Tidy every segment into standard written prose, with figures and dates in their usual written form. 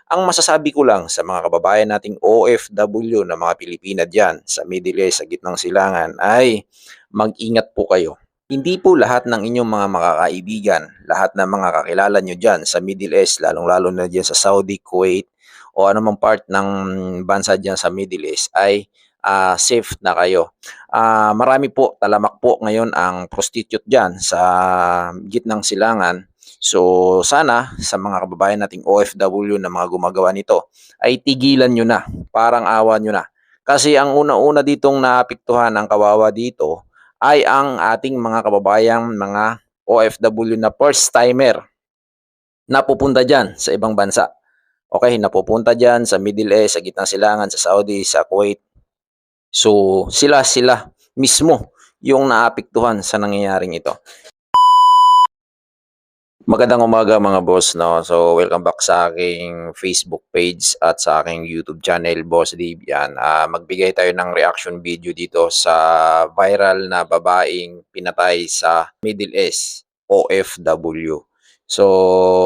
Ang masasabi ko lang sa mga kababayan nating OFW na mga Pilipina diyan sa Middle East, sa gitnang silangan ay mag-ingat po kayo. Hindi po lahat ng inyong mga makakaibigan, lahat ng mga kakilala nyo diyan sa Middle East, lalong-lalo na diyan sa Saudi, Kuwait, o anumang part ng bansa diyan sa Middle East ay safe na kayo. Marami po, talamak po ngayon ang prostitute diyan sa gitnang silangan. So sana sa mga kababayan nating OFW na mga gumagawa nito ay tigilan nyo na, parang awa nyo na. Kasi ang una-una ditong naapektuhan ng kawawa dito ay ang ating mga kababayang mga OFW na first timer na pupunta dyan sa ibang bansa. Okay, napupunta dyan sa Middle East, sa gitnang silangan, sa Saudi, sa Kuwait. So sila mismo yung naapektuhan sa nangyayaring ito. Magandang umaga mga boss, no? So, welcome back sa aking Facebook page at sa aking YouTube channel, Boss Dave. Yan. Magbigay tayo ng reaction video dito sa viral na babaeng pinatay sa Middle East, OFW. So,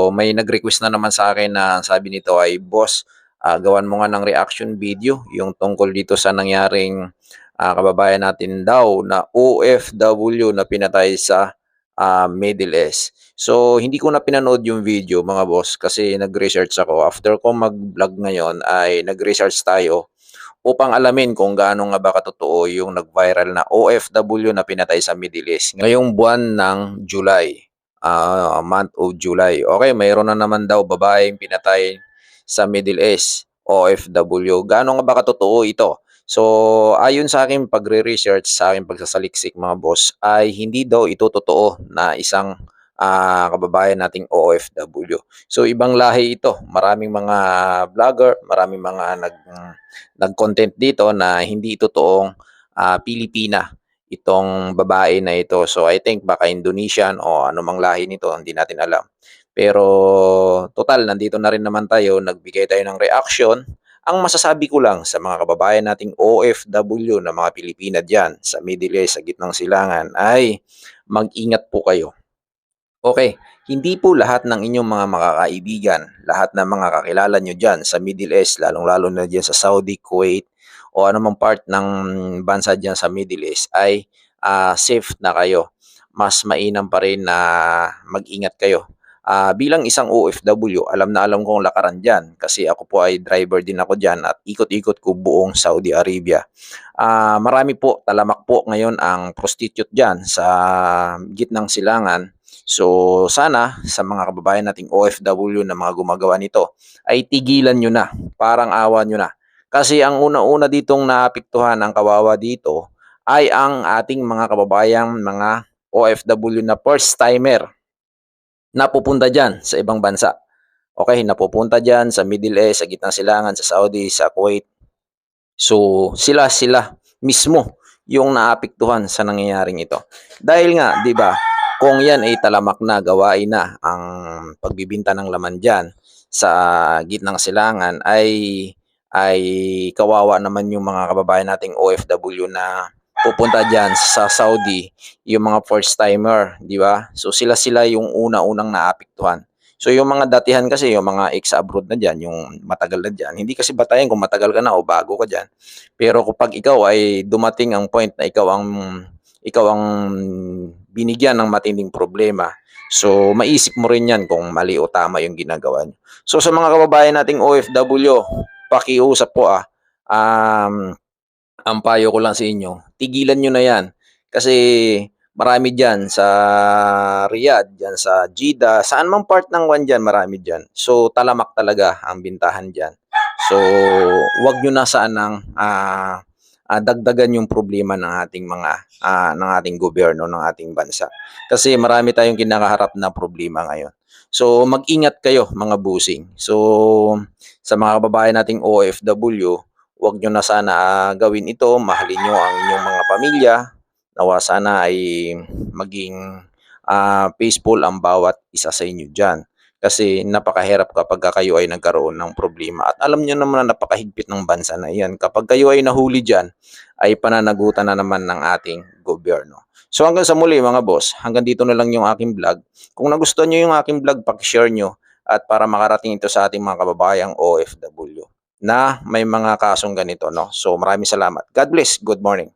may nag-request na naman sa akin na sabi nito ay, Boss, gawan mo nga ng reaction video yung tungkol dito sa nangyaring kababayan natin daw na OFW na pinatay sa Middle East. So, hindi ko na pinanood yung video mga boss kasi nag-research ako. After ko mag-vlog ngayon ay nag-research tayo upang alamin kung gaano nga ba katotoo yung nag-viral na OFW na pinatay sa Middle East. Ngayong buwan ng July, month of July. Okay, mayroon na naman daw babaeng pinatay sa Middle East, OFW. Gaano nga ba katotoo ito? So, ayon sa aking pagre-research, sa aking pagsasaliksik mga boss, ay hindi daw ito totoo na isang kababayan nating OFW. So, ibang lahi ito. Maraming mga vlogger, maraming mga nag-content dito na hindi totoong Pilipina itong babae na ito. So, I think baka Indonesian o anumang lahi nito, hindi natin alam. Pero, total, nandito na rin naman tayo, nagbigay tayo ng reaction. Ang masasabi ko lang sa mga kababayan nating OFW na mga Pilipina diyan sa Middle East, sa gitnang silangan ay mag-ingat po kayo. Okay, hindi po lahat ng inyong mga makakaibigan, lahat ng mga kakilala nyo diyan sa Middle East, lalong-lalo na diyan sa Saudi, Kuwait, o anumang part ng bansa diyan sa Middle East ay safe na kayo. Mas mainam pa rin na mag-ingat kayo. Bilang isang OFW, alam na alam ko ang lakaran diyan kasi ako po ay driver din ako diyan at ikot-ikot ko buong Saudi Arabia. Marami po, talamak po ngayon ang prostitute diyan sa gitnang silangan. So sana sa mga kababayan nating OFW na mga gumagawa nito ay tigilan nyo na, parang awa nyo na. Kasi ang una-una ditong naapektuhan ng kawawa dito ay ang ating mga kababayang mga OFW na first timer na pupunta dyan sa ibang bansa. Okay, napupunta dyan sa Middle East, sa gitnang silangan, sa Saudi, sa Kuwait. So sila mismo yung naapektuhan sa nangyayaring ito. Dahil nga, 'di ba, kung yan ay talamak na gawain na ang pagbibinta ng laman diyan sa gitnang silangan ay kawawa naman yung mga kababayan nating OFW na pupunta diyan sa Saudi, yung mga first timer, 'di ba? So sila yung una-unang naapektuhan. So yung mga datihan kasi, yung mga ex-abroad na diyan, yung matagal na diyan, hindi kasi batayan kung matagal ka na o bago ka diyan. Pero kapag ikaw ay dumating ang point na ikaw ang binigyan ng matinding problema, so maisip mo rin 'yan kung mali o tama yung ginagawa niyo. So sa mga kababayan nating OFW, pakiusap po ang payo ko lang sa inyo, tigilan niyo na 'yan. Kasi marami diyan sa Riyadh, diyan sa Jeddah, saan mang part ng one diyan, marami diyan. So talamak talaga ang bintahan diyan. So, 'wag niyo na sanang dagdagan yung problema ng ating mga ng ating gobyerno, ng ating bansa. Kasi marami tayong kinakaharap na problema ngayon. So, mag-ingat kayo mga busing. So, sa mga kababayan nating OFW, 'wag niyo na sana gawin ito. Mahalin niyo ang inyong mga pamilya. Nawa sana ay maging peaceful ang bawat isa sa inyo diyan. Kasi napakahirap kapag kayo ay nagkaroon ng problema. At alam niyo naman na napakahigpit ng bansa na iyan. Kapag kayo ay nahuli diyan, ay pananagutan na naman ng ating gobyerno. So hanggang sa muli mga boss, hanggang dito na lang yung aking vlog. Kung nagustuhan niyo yung aking vlog, paki-share niyo at para makarating ito sa ating mga kababayang OFW na may mga kasong ganito, no? So maraming salamat. God bless. Good morning.